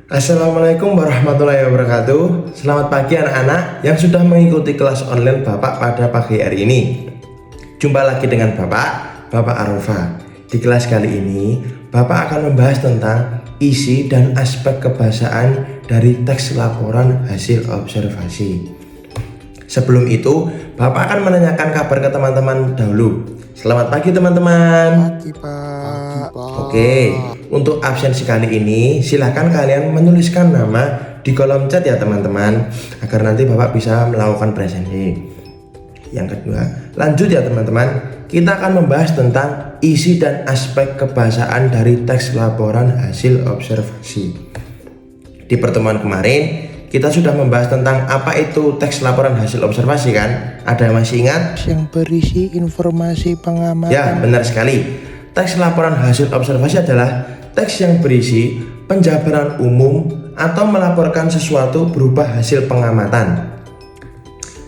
Assalamualaikum warahmatullahi wabarakatuh. Selamat pagi anak-anak yang sudah mengikuti kelas online Bapak pada pagi hari ini. Jumpa lagi dengan Bapak Arofa. Di kelas kali ini Bapak akan membahas tentang isi dan aspek kebahasaan dari teks laporan hasil observasi. Sebelum itu Bapak akan menanyakan kabar ke teman-teman dahulu. Selamat pagi teman-teman. Pagi, Pak. Oke, untuk absensi kali ini silahkan kalian menuliskan nama di kolom chat ya teman-teman, agar nanti Bapak bisa melakukan presentasi. Yang kedua, lanjut ya teman-teman, kita akan membahas tentang isi dan aspek kebahasaan dari teks laporan hasil observasi. Di pertemuan kemarin kita sudah membahas tentang apa itu teks laporan hasil observasi kan? Ada yang masih ingat? Yang berisi informasi pengamatan. Ya, benar sekali. Teks laporan hasil observasi adalah teks yang berisi penjabaran umum atau melaporkan sesuatu berupa hasil pengamatan.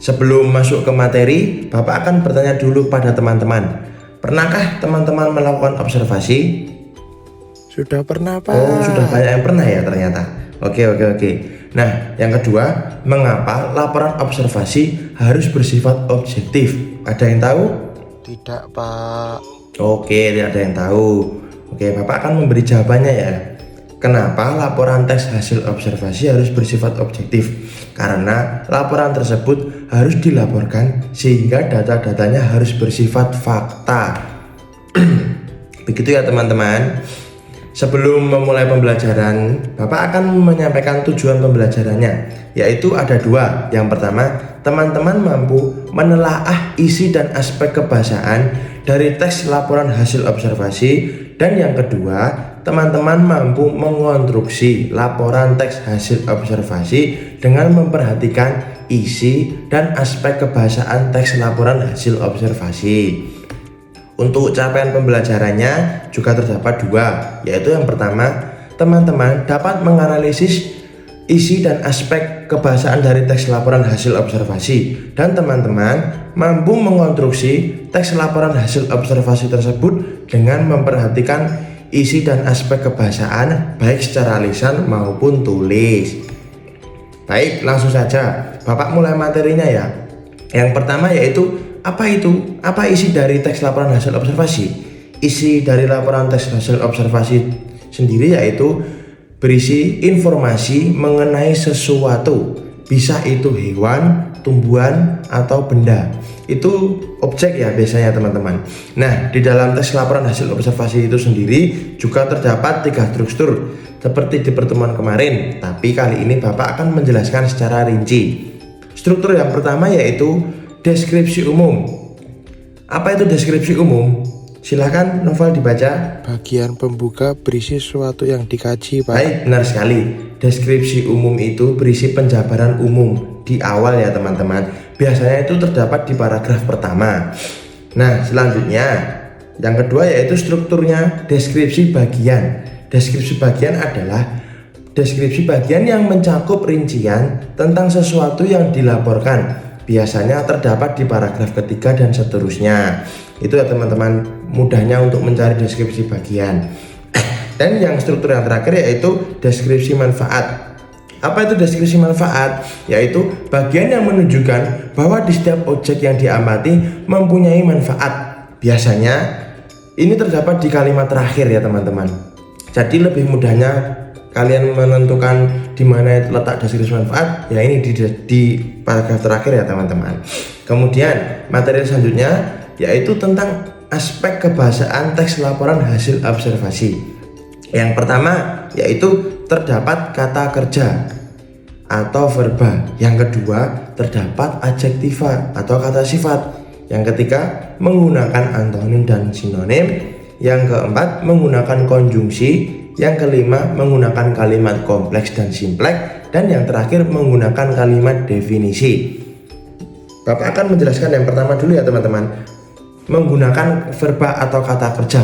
Sebelum masuk ke materi, Bapak akan bertanya dulu pada teman-teman. Pernahkah teman-teman melakukan observasi? Sudah pernah, Pak? Oh, sudah banyak yang pernah ya ternyata. Oke. Nah, yang kedua, mengapa laporan observasi harus bersifat objektif? Ada yang tahu? Tidak, Pak. Oke, tidak ada yang tahu. Oke, Bapak akan memberi jawabannya ya. Kenapa laporan teks hasil observasi harus bersifat objektif? Karena laporan tersebut harus dilaporkan sehingga data-datanya harus bersifat fakta. Begitu ya teman-teman. Sebelum memulai pembelajaran, Bapak akan menyampaikan tujuan pembelajarannya, yaitu ada dua. Yang pertama, teman-teman mampu menelaah isi dan aspek kebahasaan dari teks laporan hasil observasi, dan yang kedua, teman-teman mampu mengonstruksi laporan teks hasil observasi dengan memperhatikan isi dan aspek kebahasaan teks laporan hasil observasi. Untuk capaian pembelajarannya juga terdapat dua, yaitu yang pertama, teman-teman dapat menganalisis isi dan aspek kebahasaan dari teks laporan hasil observasi, dan teman-teman mampu mengonstruksi teks laporan hasil observasi tersebut dengan memperhatikan isi dan aspek kebahasaan baik secara lisan maupun tulis. Baik, langsung saja Bapak mulai materinya ya. Yang pertama yaitu apa isi dari teks laporan hasil observasi? Isi dari laporan teks hasil observasi sendiri yaitu berisi informasi mengenai sesuatu, bisa itu hewan, tumbuhan, atau benda. Itu objek ya biasanya teman-teman. Nah, di dalam teks laporan hasil observasi itu sendiri juga terdapat 3 struktur seperti di pertemuan kemarin, tapi kali ini Bapak akan menjelaskan secara rinci. Struktur yang pertama yaitu deskripsi umum. Apa itu deskripsi umum? Silahkan novel dibaca. Bagian pembuka berisi sesuatu yang dikaji, Pak. Baik, benar sekali. Deskripsi umum itu berisi penjabaran umum di awal ya teman-teman. Biasanya itu terdapat di paragraf pertama. Nah, selanjutnya yang kedua yaitu strukturnya deskripsi bagian. Deskripsi bagian adalah deskripsi bagian yang mencakup rincian tentang sesuatu yang dilaporkan. Biasanya terdapat di paragraf ketiga dan seterusnya. Itu ya teman-teman, mudahnya untuk mencari deskripsi bagian. Dan yang struktur yang terakhir yaitu deskripsi manfaat. Apa itu deskripsi manfaat? Yaitu bagian yang menunjukkan bahwa di setiap objek yang diamati mempunyai manfaat. Biasanya ini terdapat di kalimat terakhir ya teman-teman. Jadi lebih mudahnya kalian menentukan di mana letak deskripsi manfaat, ya ini di paragraf terakhir ya teman-teman. Kemudian materi selanjutnya yaitu tentang aspek kebahasaan teks laporan hasil observasi. Yang pertama yaitu terdapat kata kerja atau verba. Yang kedua terdapat adjektiva atau kata sifat. Yang ketiga menggunakan antonim dan sinonim. Yang keempat menggunakan konjungsi. Yang kelima menggunakan kalimat kompleks dan simpleks, dan yang terakhir menggunakan kalimat definisi. Bapak akan menjelaskan yang pertama dulu ya teman-teman. Menggunakan verba atau kata kerja.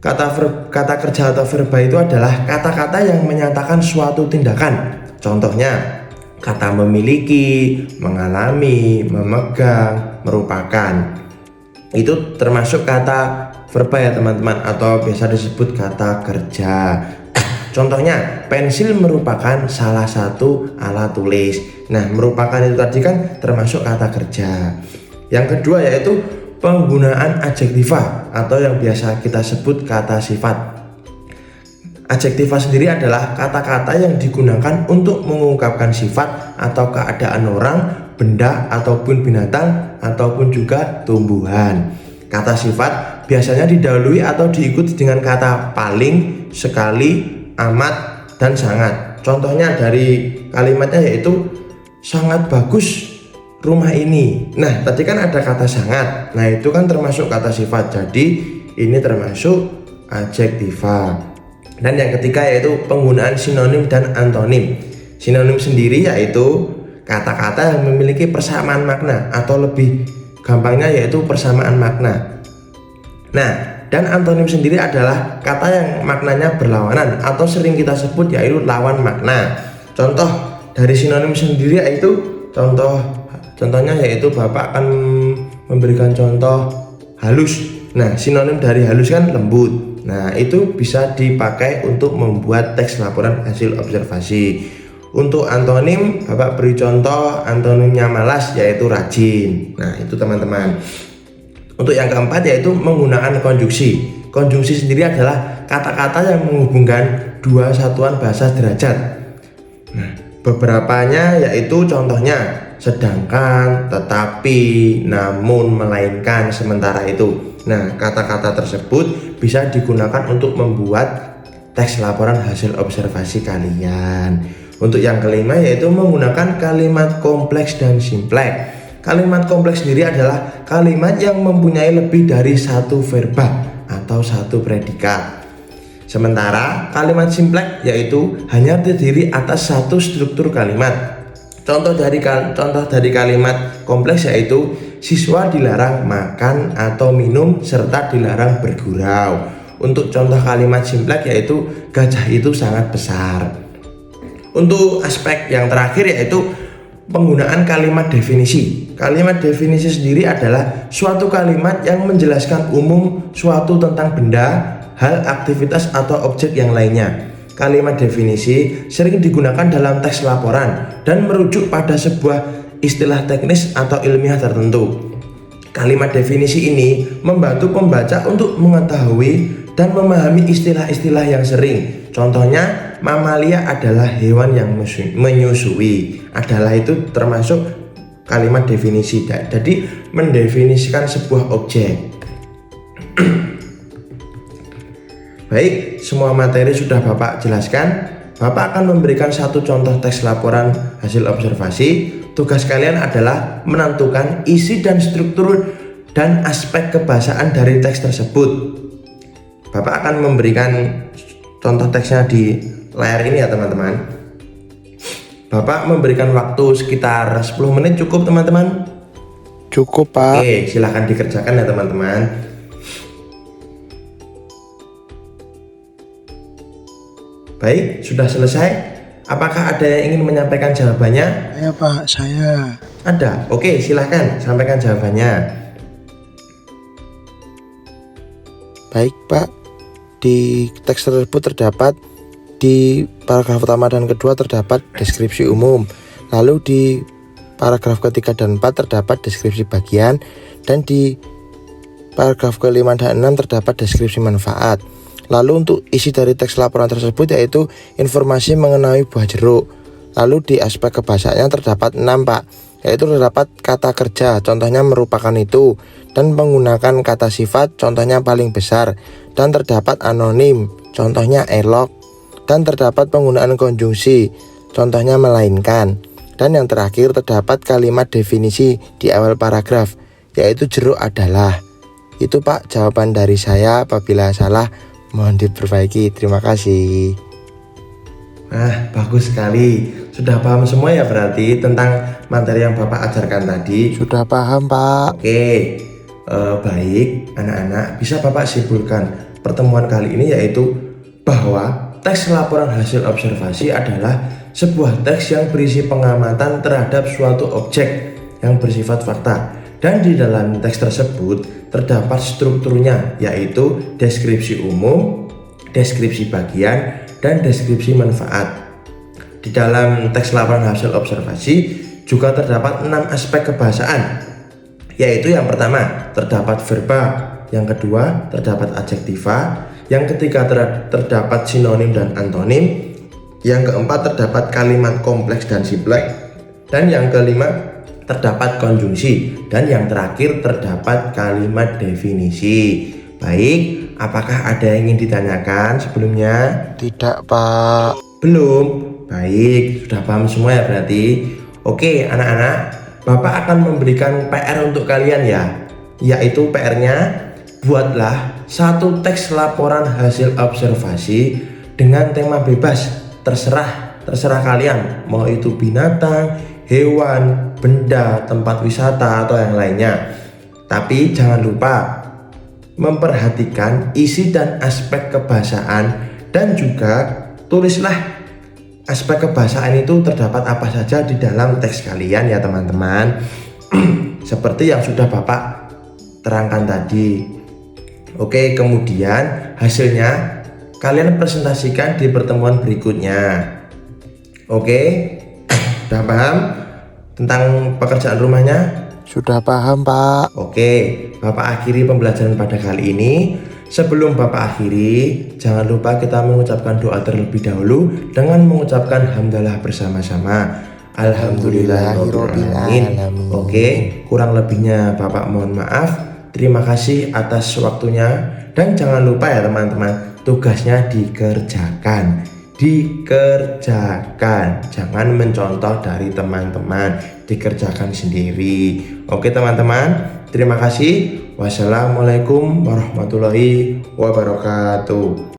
Kata kerja atau verba itu adalah kata-kata yang menyatakan suatu tindakan. Contohnya kata memiliki, mengalami, memegang, merupakan. Itu termasuk kata verba ya teman-teman, atau biasa disebut kata kerja. contohnya pensil merupakan salah satu alat tulis. Nah, merupakan itu tadi kan termasuk kata kerja. Yang kedua yaitu penggunaan adjektiva atau yang biasa kita sebut kata sifat. Adjektiva sendiri adalah kata-kata yang digunakan untuk mengungkapkan sifat atau keadaan orang, benda, ataupun binatang, ataupun juga tumbuhan. Kata sifat biasanya didahului atau diikuti dengan kata paling, sekali, amat, dan sangat. Contohnya dari kalimatnya yaitu sangat bagus rumah ini. Nah, tadi kan ada kata sangat. Nah, itu kan termasuk kata sifat. Jadi ini termasuk adjektiva. Dan yang ketiga yaitu penggunaan sinonim dan antonim. Sinonim sendiri yaitu kata-kata yang memiliki persamaan makna atau lebih gampangnya yaitu persamaan makna. Nah, dan antonim sendiri adalah kata yang maknanya berlawanan atau sering kita sebut yaitu lawan makna. Contoh dari sinonim sendiri yaitu contohnya yaitu Bapak akan memberikan contoh halus. Nah, sinonim dari halus kan lembut. Nah, itu bisa dipakai untuk membuat teks laporan hasil observasi. Untuk antonim, Bapak beri contoh antonimnya malas yaitu rajin. Nah, itu teman-teman. Untuk yang keempat yaitu menggunakan konjungsi. Konjungsi sendiri adalah kata-kata yang menghubungkan dua satuan bahasa derajat. Nah, beberapanya yaitu contohnya sedangkan, tetapi, namun, melainkan, sementara itu. Nah, kata-kata tersebut bisa digunakan untuk membuat teks laporan hasil observasi kalian. Untuk yang kelima yaitu menggunakan kalimat kompleks dan simpleks. Kalimat kompleks sendiri adalah kalimat yang mempunyai lebih dari satu verba atau satu predikat. Sementara kalimat simpleks yaitu hanya terdiri atas satu struktur kalimat. Contoh dari kalimat kompleks yaitu siswa dilarang makan atau minum serta dilarang bergurau. Untuk contoh kalimat simpleks yaitu gajah itu sangat besar. Untuk aspek yang terakhir yaitu penggunaan kalimat definisi. Kalimat definisi sendiri adalah suatu kalimat yang menjelaskan umum suatu tentang benda, hal, aktivitas atau objek yang lainnya. Kalimat definisi sering digunakan dalam teks laporan dan merujuk pada sebuah istilah teknis atau ilmiah tertentu. Kalimat definisi ini membantu pembaca untuk mengetahui dan memahami istilah-istilah yang sering. Contohnya, mamalia adalah hewan yang menyusui. Adalah itu termasuk kalimat definisi. Jadi mendefinisikan sebuah objek. Baik, semua materi sudah Bapak jelaskan. Bapak akan memberikan satu contoh teks laporan hasil observasi. Tugas kalian adalah menentukan isi dan struktur dan aspek kebahasaan dari teks tersebut. Bapak akan memberikan contoh teksnya di layar ini ya teman-teman. Bapak memberikan waktu sekitar 10 menit cukup teman-teman? Cukup, Pak. Oke, silahkan dikerjakan ya teman-teman. Baik, sudah selesai. Apakah ada yang ingin menyampaikan jawabannya? Saya, Pak, saya. Ada. Oke, silahkan sampaikan jawabannya. Baik, Pak. Di teks tersebut terdapat di paragraf pertama dan kedua terdapat deskripsi umum. Lalu di paragraf ketiga dan 4 terdapat deskripsi bagian, dan di paragraf kelima dan 6 terdapat deskripsi manfaat. Lalu untuk isi dari teks laporan tersebut yaitu informasi mengenai buah jeruk. Lalu di aspek kebahasaannya terdapat 6, Pak, yaitu terdapat kata kerja, contohnya merupakan itu, dan menggunakan kata sifat, contohnya paling besar, dan terdapat anonim, contohnya elok, dan terdapat penggunaan konjungsi, contohnya melainkan. Dan yang terakhir terdapat kalimat definisi di awal paragraf, yaitu jeruk adalah. Itu, Pak, jawaban dari saya. Apabila salah mohon diperbaiki. Terima kasih. Nah, bagus sekali. Sudah paham semua ya berarti tentang materi yang Bapak ajarkan tadi? Sudah paham, Pak. Oke, baik anak-anak, bisa Bapak simpulkan pertemuan kali ini yaitu bahwa teks laporan hasil observasi adalah sebuah teks yang berisi pengamatan terhadap suatu objek yang bersifat fakta. Dan di dalam teks tersebut terdapat strukturnya, yaitu deskripsi umum, deskripsi bagian, dan deskripsi manfaat. Di dalam teks laporan hasil observasi juga terdapat 6 aspek kebahasaan, yaitu yang pertama terdapat verba, yang kedua terdapat adjektiva, yang ketiga terdapat sinonim dan antonim, yang keempat terdapat kalimat kompleks dan simpleks, dan yang kelima terdapat konjungsi, dan yang terakhir terdapat kalimat definisi. Baik, apakah ada yang ingin ditanyakan sebelumnya? Tidak, Pak. Belum? Baik, sudah paham semua ya berarti. Oke anak-anak, Bapak akan memberikan PR untuk kalian ya, yaitu PR-nya buatlah satu teks laporan hasil observasi dengan tema bebas, terserah kalian, mau itu binatang, hewan, benda, tempat wisata atau yang lainnya. Tapi jangan lupa memperhatikan isi dan aspek kebahasaan, dan juga tulislah aspek kebahasaan itu terdapat apa saja di dalam teks kalian ya teman-teman. Seperti yang sudah Bapak terangkan tadi. Oke, kemudian hasilnya kalian presentasikan di pertemuan berikutnya. Oke, sudah paham tentang pekerjaan rumahnya? Sudah paham, Pak. Oke, Bapak akhiri pembelajaran pada kali ini. Sebelum Bapak akhiri, jangan lupa kita mengucapkan doa terlebih dahulu dengan mengucapkan hamdalah bersama-sama. Alhamdulillahirobbilalamin. Oke, kurang lebihnya Bapak mohon maaf. Terima kasih atas waktunya, dan jangan lupa ya teman-teman, tugasnya dikerjakan. Jangan mencontoh dari teman-teman, dikerjakan sendiri. Oke teman-teman, terima kasih. Wassalamualaikum warahmatullahi wabarakatuh.